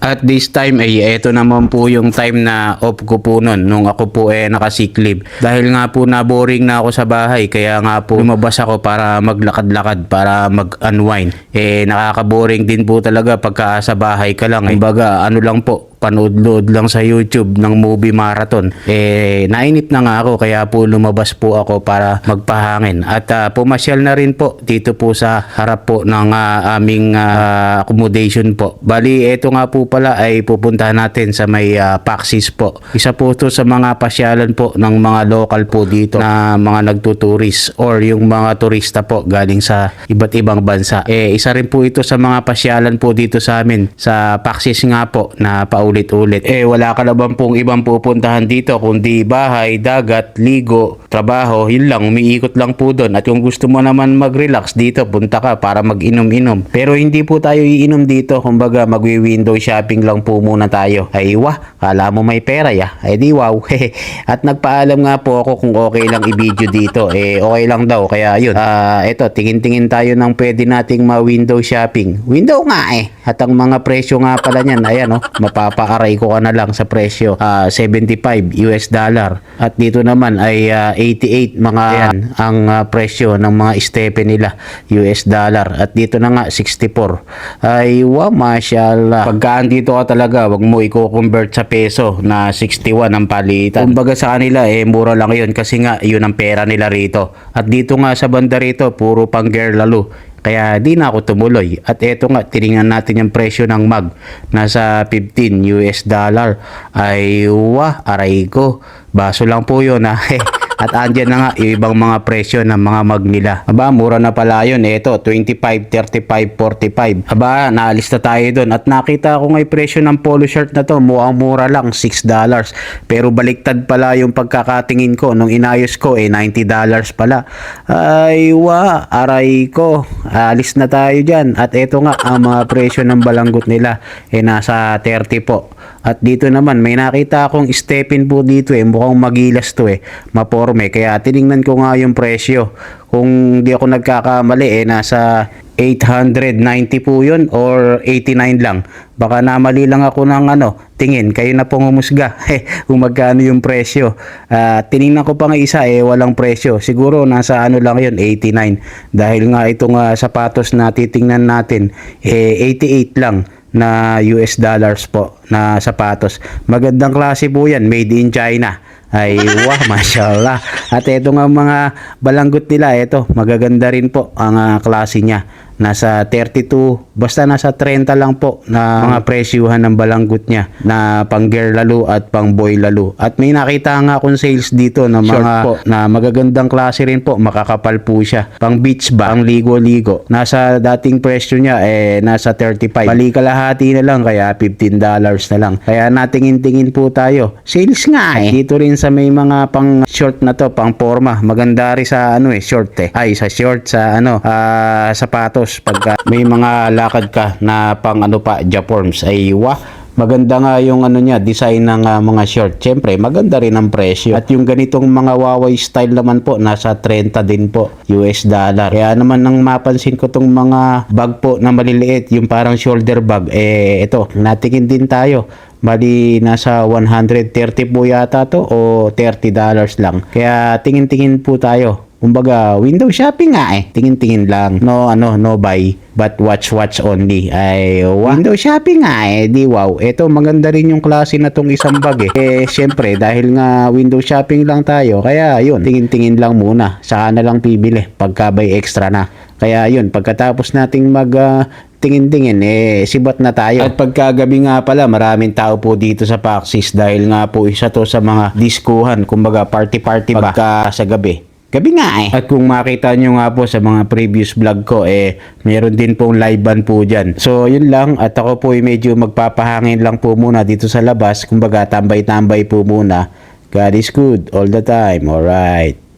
At this time ay eto naman po yung time na off ko po nun nung ako po naka-sick leave. Dahil nga po na boring na ako sa bahay kaya nga po lumabas ako para maglakad-lakad, para mag-unwind. Nakaka-boring din po talaga pagka sa bahay ka lang. Kumbaga ano lang po, panood-load lang sa YouTube ng movie marathon. Nainip na nga ako kaya po lumabas po ako para magpahangin. At pumasyal na rin po dito po sa harap po ng aming accommodation po. Bali, eto nga po pala ay pupuntahan natin sa may Paxis po. Isa po ito sa mga pasyalan po ng mga local po dito na mga nagtuturist or yung mga turista po galing sa iba't ibang bansa. Isa rin po ito sa mga pasyalan po dito sa amin sa Paxis nga po na paulit-ulit. Wala ka naman pong ibang pupuntahan dito kundi bahay, dagat, ligo, trabaho, yun lang, umiikot lang po doon. At kung gusto mo naman mag-relax dito, punta ka para mag-inom-inom. Pero hindi po tayo iinom dito, kumbaga magwi-window shopping lang po muna tayo. Ay wah, kala mo may pera ya? Ay di wow. At nagpaalam nga po ako kung okay lang i-video dito. Okay lang daw, kaya yun. Eto, tingin-tingin tayo ng pwede nating ma-window shopping. Window nga At ang mga presyo nga pala niyan, ayan mapapaaray ko ka na lang sa presyo. $75 At dito naman ay 88 mga yan ang presyo ng mga stepe nila US dollar. At dito na nga 64. Ay wow, mashallah. Pagkaan dito ka talaga, wag mo i-convert sa peso na 61 ang palitan. Kumbaga sa kanila mura lang yun kasi nga yun ang pera nila rito. At dito nga sa banda rito, puro pang girl lalo. Kaya di na ako tumuloy. At eto nga, tiningnan natin yung presyo ng mug. Nasa 15 US dollar. Ay wah, aray ko. Baso lang po yun At andyan na nga yung ibang mga presyo ng mga mug nila. Aba, mura na pala yun. Ito, 25, 35, 45. Aba, naalis na tayo doon. At nakita ko nga yung presyo ng polo shirt na to. Mukhang mura lang, $6. Pero baliktad pala yung pagkakatingin ko. Nung inayos ko, $90 pala. Ay, wa, aray ko. Alis na tayo dyan. At ito nga, ang mga presyo ng balanggot nila. Nasa 30 po. At dito naman, may nakita akong stepin po dito mukhang magilas to maporme. Kaya tiningnan ko nga yung presyo. Kung di ako nagkakamali nasa 890 po yun or 89 lang. Baka namali lang ako ng tingin. Kayo na pong humusga kung magkano yung presyo. Tiningnan ko pa nga isa walang presyo. Siguro nasa lang yun, 89. Dahil nga itong sapatos na titingnan natin 88 lang na US dollars po na sapatos. Magandang klase po yan, made in China. Ay wah, mashallah. At ito nga mga balanggot nila, ito magaganda rin po ang klase niya. Nasa 32, basta nasa 30 lang po na mga presyuhan ng balanggot niya na pang girl lalo at pang boy lalo. At may nakita nga akong sales dito na mga po, na magagandang klase rin po, makakapal po siya. Pang beach ba, pang ligo-ligo. Nasa dating presyo niya nasa 35. Bali kalahati na lang, kaya $15 na lang. Kaya natingin-tingin po tayo. Sales nga Dito rin sa may mga pang short na to, pang forma. Maganda rin sa short Ay, sa short, sa sapatos. Pagka may mga lakad ka na pang Japorms, ay wah, maganda nga yung niya, design ng mga short. Siyempre, maganda rin ang presyo. At yung ganitong mga Huawei style naman po, nasa 30 din po US dollar. Kaya naman nang mapansin ko tong mga bag po na maliliit, yung parang shoulder bag, ito, natingin din tayo. Bali, nasa 130 po yata to o $30 lang. Kaya tingin-tingin po tayo. Kumbaga, window shopping nga Tingin-tingin lang. No buy, but watch only. Ay, window shopping nga Di wow. Ito, maganda rin yung klase na tong isang bag syempre, dahil nga window shopping lang tayo. Kaya, yun, tingin-tingin lang muna. Saka na lang pibili pagka by extra na. Kaya, yun, pagkatapos nating tingin-tingin, sibat na tayo. At pagkagabi nga pala, maraming tao po dito sa Paxis dahil nga po isa to sa mga diskuhan, kumbaga party-party ba pagka sa gabi. Gabi nga At kung makita nyo nga po sa mga previous vlog ko, meron din pong live band po dyan. So, yun lang. At ako po medyo magpapahangin lang po muna dito sa labas. Kumbaga, tambay-tambay po muna. God is good all the time. Alright.